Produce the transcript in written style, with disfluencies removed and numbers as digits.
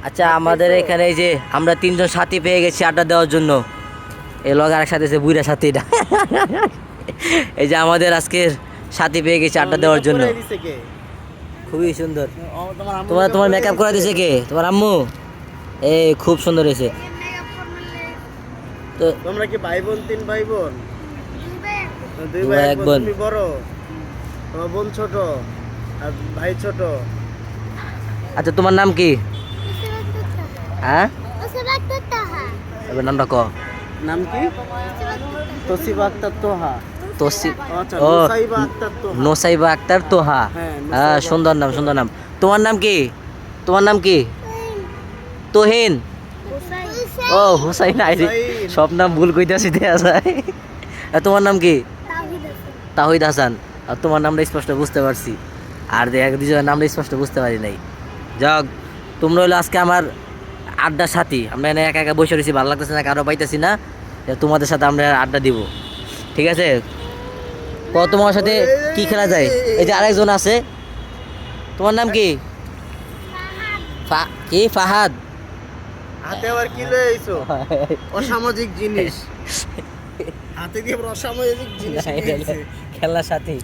আচ্ছা আমাদের এখানে এই যে আমরা তিনজন সাথী পেয়ে গেছি আড্ডা দেওয়ার জন্য। এই লগ আর সাথে আছে বুইরা সাথীটা। এই যে আমাদের আজকের সাথী পেয়ে গেছি আড্ডা দেওয়ার জন্য। খুবই সুন্দর। তোমার তোমার মেকআপ করে দিয়েছে কে? তোমার আম্মু। এই খুব সুন্দর হয়েছে। তো তোমরা কি ভাই বোন? তিন ভাই বোন? দুই ভাই, ভাই এক এক বোন। বোন। তুমি বড়, তোমার বোন ছোট আর ভাই ছোট। আচ্ছা তোমার নাম কি? হ্যাঁ এবার নামটা ক। নাম কি? তসিবা আক্তার তোহা। তোসি আচ্ছা, ও নুসাইবা আক্তার তোহা। নোসাইবা আক্তার তোহা। হ্যাঁ, হ্যাঁ নুসাইবা সুন্দর নাম, সুন্দর নাম। তোমার নাম কি? তোমার নাম কি? তোহিন। ও হুসাইন আইরি, হুসাইন। সব নাম ভুল কইতাছি দেয়া যায়। আর তোমার নাম কি? তাহিদ হাসান। আর তোমার নামটা স্পষ্ট বুঝতে পারছি, আর এক দুজনের নামটা স্পষ্ট বুঝতে পারি নাই। যাক, তোমরা হলো আজকে আমার আড্ডার সাথী। আমরা এখানে একা একা বসে রয়েছি, ভালো লাগতেছে না, কারো পাইতেছি না। তোমাদের সাথে আমরা আড্ডা দিব, ঠিক আছে? তোমার সাথে কি খেলা যায়? এই যে আরেকজন আছে, তোমার নাম কি? কি ফাহাদ? হাতে আবার কি লয়ে আইছো? অসামাজিক জিনিস হাতে দিয়ে আবার অসামাজিক জিনিস নিয়ে আইছে। খেলার সাথী।